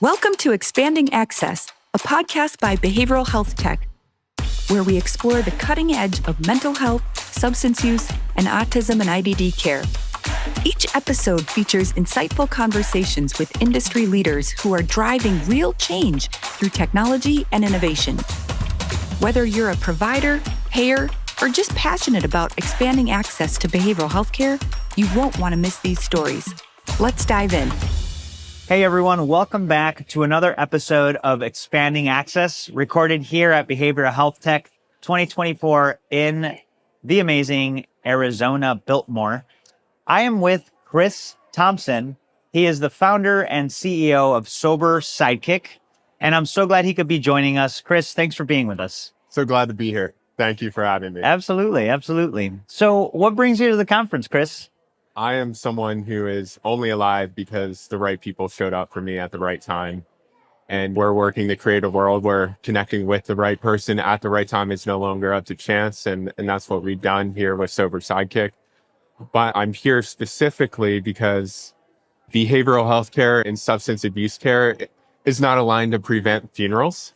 Welcome to Expanding Access, a podcast by Behavioral Health Tech, where we explore the cutting edge of mental health, substance use, and autism and IDD care. Each episode features insightful conversations with industry leaders who are driving real change through technology and innovation. Whether you're a provider, payer, or just passionate about expanding access to behavioral health care, you won't want to miss these stories. Let's dive in. Hey everyone, welcome back to another episode of Expanding Access, recorded here at Behavioral Health Tech 2024 in the amazing Arizona Biltmore. I am with Chris Thompson. He is the founder and CEO of Sober Sidekick, and I'm so glad he could be joining us. Chris, thanks for being with us. So glad to be here. Thank you for having me. Absolutely. So what brings you to the conference, Chris? I am someone who is only alive because the right people showed up for me at the right time. And we're working to create a world where connecting with the right person at the right time is no longer up to chance. And that's what we've done here with Sober Sidekick. But I'm here specifically because behavioral health care and substance abuse care is not aligned to prevent funerals.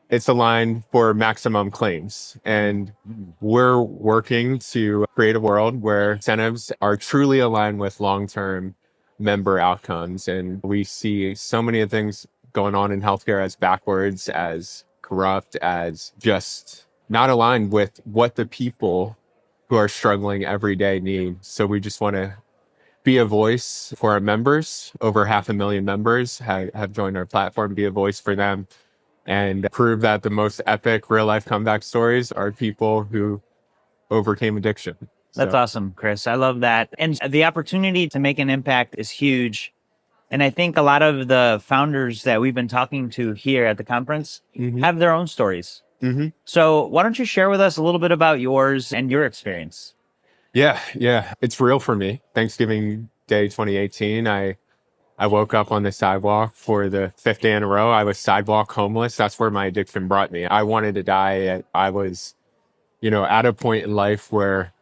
It's aligned for maximum claims. And we're working to create a world where incentives are truly aligned with long-term member outcomes. And we see so many of things going on in healthcare as backwards, as corrupt, as just not aligned with what the people who are struggling every day need. So we just want to be a voice for our members. Over 500,000 members have joined our platform, be a voice for them, and prove that the most epic real-life comeback stories are people who overcame addiction. That's awesome, Chris. I love that. And the opportunity to make an impact is huge. And I think a lot of the founders that we've been talking to here at the conference have their own stories. So why don't you share with us a little bit about yours and your experience? Yeah. It's real for me. Thanksgiving Day 2018, I woke up on the sidewalk for the 5th day in a row. I was sidewalk homeless. That's where my addiction brought me. I wanted to die. I was, at a point in life where,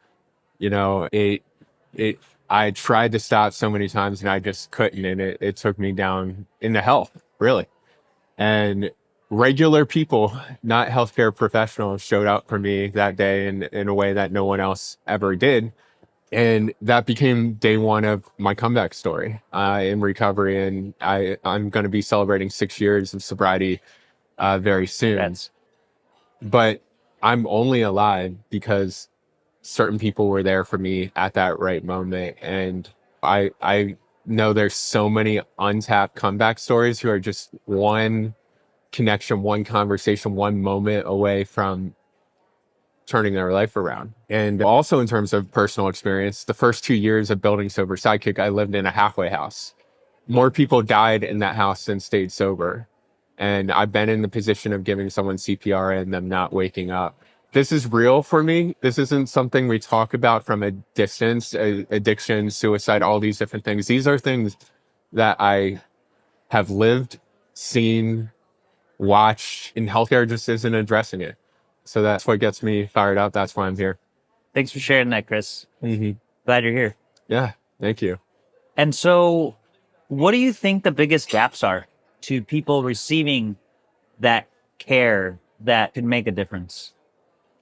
I tried to stop so many times and I just couldn't. And it took me down into hell, really. And regular people, not healthcare professionals, showed up for me that day in a way that no one else ever did. And that became day one of my comeback story in recovery. And I'm going to be celebrating 6 years of sobriety very soon. But I'm only alive because certain people were there for me at that right moment. And I know there's so many untapped comeback stories who are just one connection, one conversation, one moment away from turning their life around. And also in terms of personal experience, the first 2 years of building Sober Sidekick, I lived in a halfway house. More people died in that house than stayed sober. And I've been in the position of giving someone CPR and them not waking up. This is real for me. This isn't something we talk about from a distance, addiction, suicide, all these different things. These are things that I have lived, seen, watched, and healthcare just isn't addressing it. So that's what gets me fired up. That's why I'm here. Thanks for sharing that, Chris. Glad you're here. Yeah, thank you. And so what do you think the biggest gaps are to people receiving that care that could make a difference?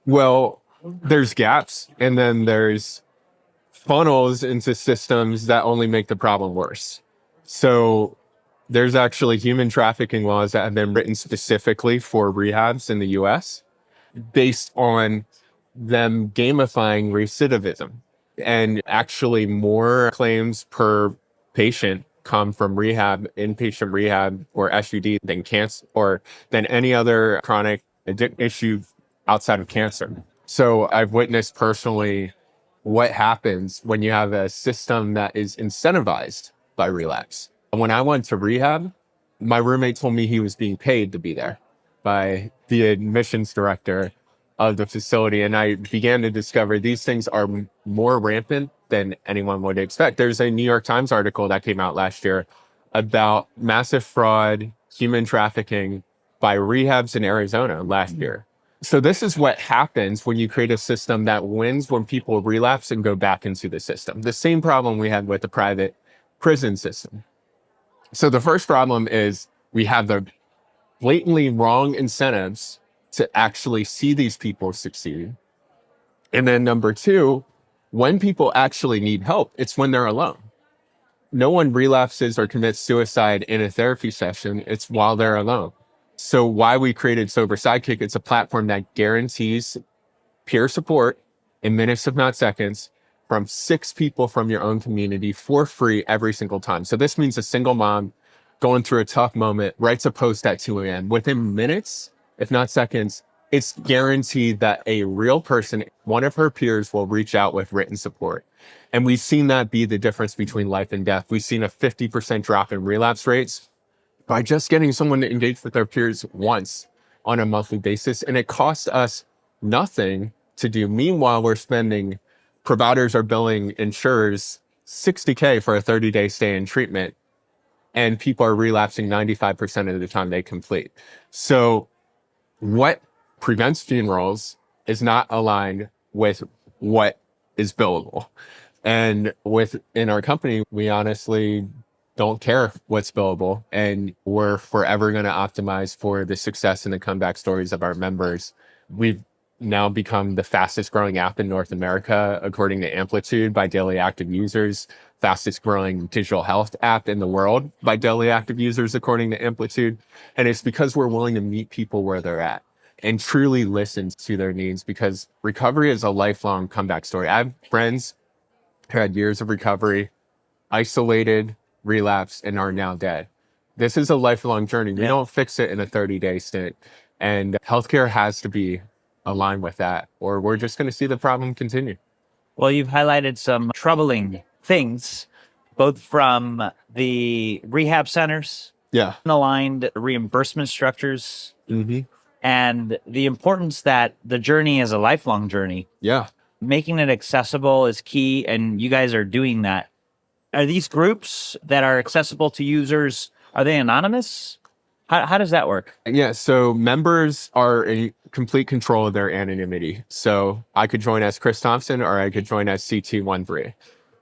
Well, there's gaps, and then there's funnels into systems that only make the problem worse. So there's actually human trafficking laws that have been written specifically for rehabs in the US based on them gamifying recidivism. And actually more claims per patient come from rehab, inpatient rehab, or SUD than cancer, or than any other chronic issue outside of cancer. So I've witnessed personally what happens when you have a system that is incentivized by relapse. When I went to rehab, my roommate told me he was being paid to be there by the admissions director of the facility. And I began to discover these things are more rampant than anyone would expect. There's a New York Times article that came out last year about massive fraud, human trafficking by rehabs in Arizona last year. So this is what happens when you create a system that wins when people relapse and go back into the system. The same problem we had with the private prison system. So the first problem is We have the blatantly wrong incentives to actually see these people succeed. And then number two, when people actually need help, it's when they're alone. No one relapses or commits suicide in a therapy session. It's while they're alone. So why we created Sober Sidekick, it's a platform that guarantees peer support in minutes, if not seconds, from 6 people from your own community for free every single time. So this means a single mom going through a tough moment writes a post at 2 a.m. Within minutes, if not seconds, it's guaranteed that a real person, one of her peers, will reach out with written support. And we've seen that be the difference between life and death. We've seen a 50% drop in relapse rates by just getting someone to engage with their peers once on a monthly basis. And it costs us nothing to do. Meanwhile, providers are billing insurers $60K for a 30-day stay in treatment, and people are relapsing 95% of the time they complete. So what prevents funerals is not aligned with what is billable. And within our company, we honestly don't care what's billable, and we're forever going to optimize for the success and the comeback stories of our members. We've now become the fastest growing app in North America, according to Amplitude, by daily active users, fastest growing digital health app in the world by daily active users, according to Amplitude. And it's because we're willing to meet people where they're at and truly listen to their needs, because recovery is a lifelong comeback story. I have friends who had years of recovery, isolated, relapsed, and are now dead. This is a lifelong journey. We don't fix it in a 30-day stint. And healthcare has to be aligned with that, or we're just going to see the problem continue. Well, you've highlighted some troubling things, both from the rehab centers, aligned reimbursement structures, and the importance that the journey is a lifelong journey. Making it accessible is key, and you guys are doing that. Are these groups that are accessible to users, are they anonymous? How does that work? So members are in complete control of their anonymity. So I could join as Chris Thompson, or I could join as CT13.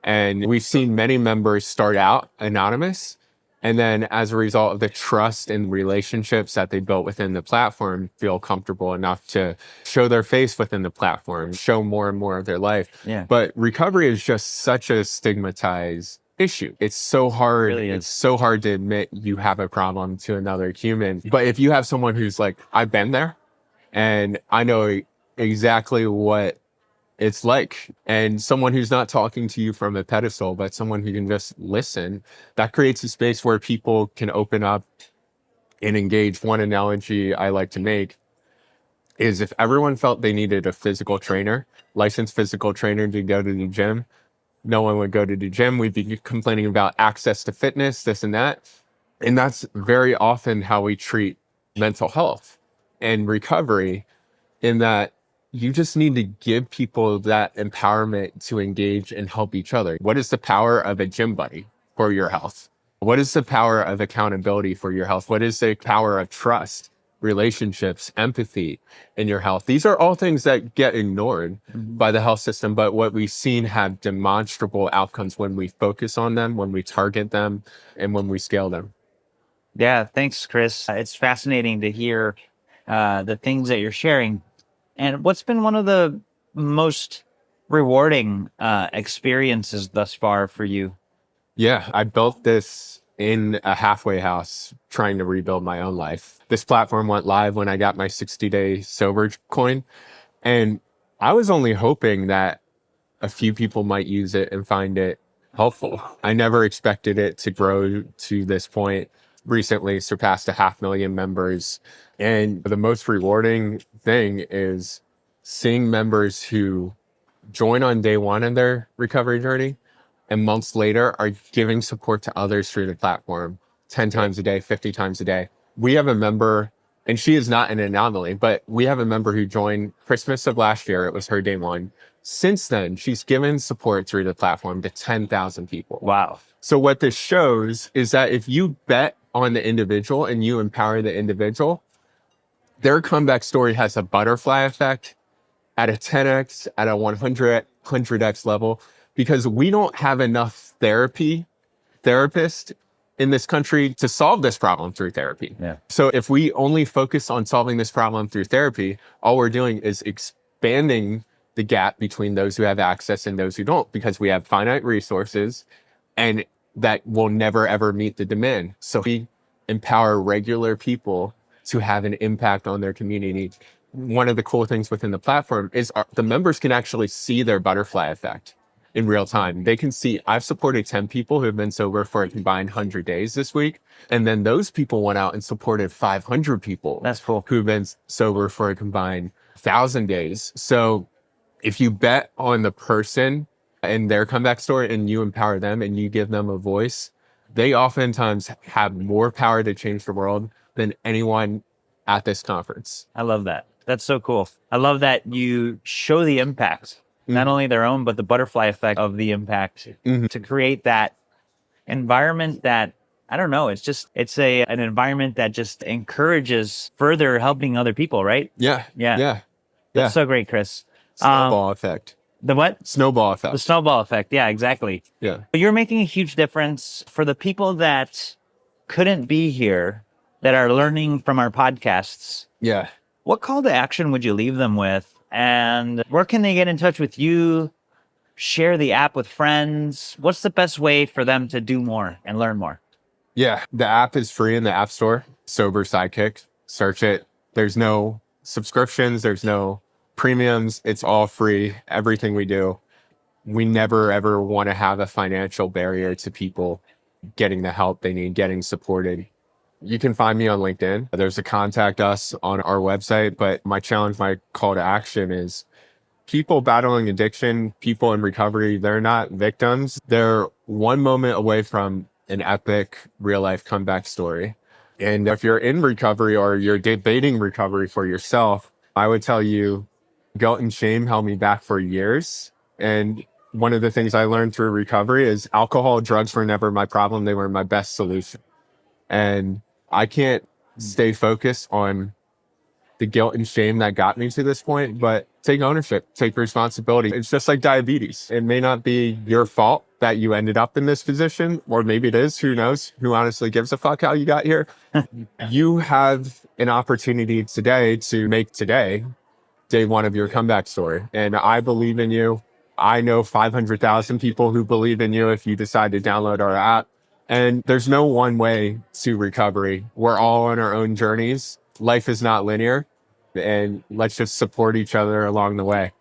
And we've seen many members start out anonymous, and then as a result of the trust and relationships that they built within the platform, feel comfortable enough to show their face within the platform, show more and more of their life. But recovery is just such a stigmatized issue. It's so hard. Really, it's so hard to admit you have a problem to another human. But if you have someone who's like, I've been there and I know exactly what it's like, and someone who's not talking to you from a pedestal, but someone who can just listen, that creates a space where people can open up and engage. One analogy I like to make is if everyone felt they needed a physical trainer, licensed physical trainer to go to the gym, no one would go to the gym. We'd be complaining about access to fitness, this and that. And that's very often how we treat mental health and recovery, in that you just need to give people that empowerment to engage and help each other. What is the power of a gym buddy for your health? What is the power of accountability for your health? What is the power of trust, relationships, empathy in your health? These are all things that get ignored by the health system, but what we've seen have demonstrable outcomes when we focus on them, when we target them, and when we scale them. Yeah, thanks, Chris. It's fascinating to hear the things that you're sharing. And what's been one of the most rewarding experiences thus far for you? I built this in a halfway house, trying to rebuild my own life. This platform went live when I got my 60-day sober coin. And I was only hoping that a few people might use it and find it helpful. I never expected it to grow to this point. Recently surpassed 500,000 members. And the most rewarding thing is seeing members who join on day one in their recovery journey and months later are giving support to others through the platform 10 times a day, 50 times a day. We have a member, and she is not an anomaly, but we have a member who joined Christmas of last year. It was her day one. Since then, she's given support through the platform to 10,000 people. Wow. So what this shows is that if you bet on the individual and you empower the individual, their comeback story has a butterfly effect at a 10x, at a 100x level, because we don't have enough therapists in this country to solve this problem through therapy. Yeah. So if we only focus on solving this problem through therapy, all we're doing is expanding the gap between those who have access and those who don't, because we have finite resources and that will never, ever meet the demand. So we empower regular people to have an impact on their community. One of the cool things within the platform is the members can actually see their butterfly effect in real time. They can see, I've supported 10 people who have been sober for a combined 100 days this week. And then those people went out and supported 500 people. That's cool. Who've been sober for a combined 1,000 days. So if you bet on the person and their comeback story and you empower them and you give them a voice, they oftentimes have more power to change the world than anyone at this conference. I love that. That's so cool. I love that you show the impact, not only their own, but the butterfly effect of the impact to create that environment that, I don't know, it's an environment that just encourages further helping other people, right? Yeah. That's so great, Chris. Snowball effect. The what? Snowball effect. The snowball effect. Yeah, exactly. Yeah. But you're making a huge difference for the people that couldn't be here, that are learning from our podcasts. Yeah. What call to action would you leave them with? And where can they get in touch with you? Share the app with friends? What's the best way for them to do more and learn more? Yeah. The app is free in the App Store. Sober Sidekick. Search it. There's no subscriptions. There's no premiums. It's all free. Everything we do. We never, ever want to have a financial barrier to people getting the help they need, getting supported. You can find me on LinkedIn. There's a contact us on our website, but my challenge, my call to action is people battling addiction, people in recovery, they're not victims. They're one moment away from an epic real life comeback story. And if you're in recovery or you're debating recovery for yourself, I would tell you guilt and shame held me back for years. And one of the things I learned through recovery is alcohol, drugs were never my problem. They were my best solution. And I can't stay focused on the guilt and shame that got me to this point, but take ownership, take responsibility. It's just like diabetes. It may not be your fault that you ended up in this position, or maybe it is, who knows? Who honestly gives a fuck how you got here? You have an opportunity today to make today day one of your comeback story. And I believe in you. I know 500,000 people who believe in you if you decide to download our app. And there's no one way to recovery. We're all on our own journeys. Life is not linear. And let's just support each other along the way.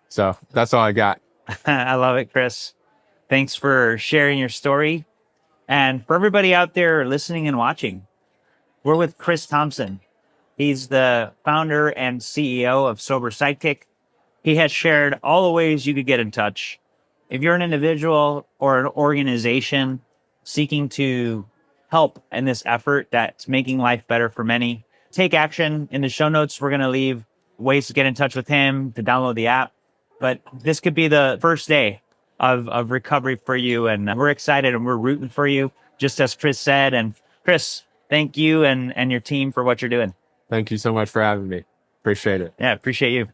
So that's all I got. I love it, Chris. Thanks for sharing your story. And for everybody out there listening and watching, we're with Chris Thompson. He's the founder and CEO of Sober Sidekick. He has shared all the ways you could get in touch. If you're an individual or an organization seeking to help in this effort that's making life better for many, take action. In the show notes, we're going to leave ways to get in touch with him, to download the app. But this could be the first day of recovery for you. And we're excited and we're rooting for you, just as Chris said. And Chris, thank you and your team for what you're doing. Thank you so much for having me. Appreciate it. Yeah, appreciate you.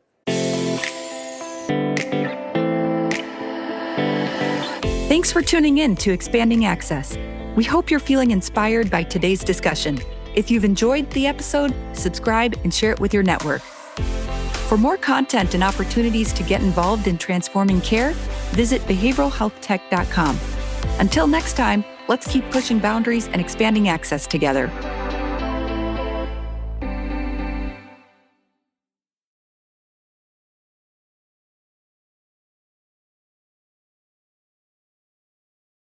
Thanks for tuning in to Expanding Access. We hope you're feeling inspired by today's discussion. If you've enjoyed the episode, subscribe and share it with your network. For more content and opportunities to get involved in transforming care, visit behavioralhealthtech.com. Until next time, let's keep pushing boundaries and expanding access together.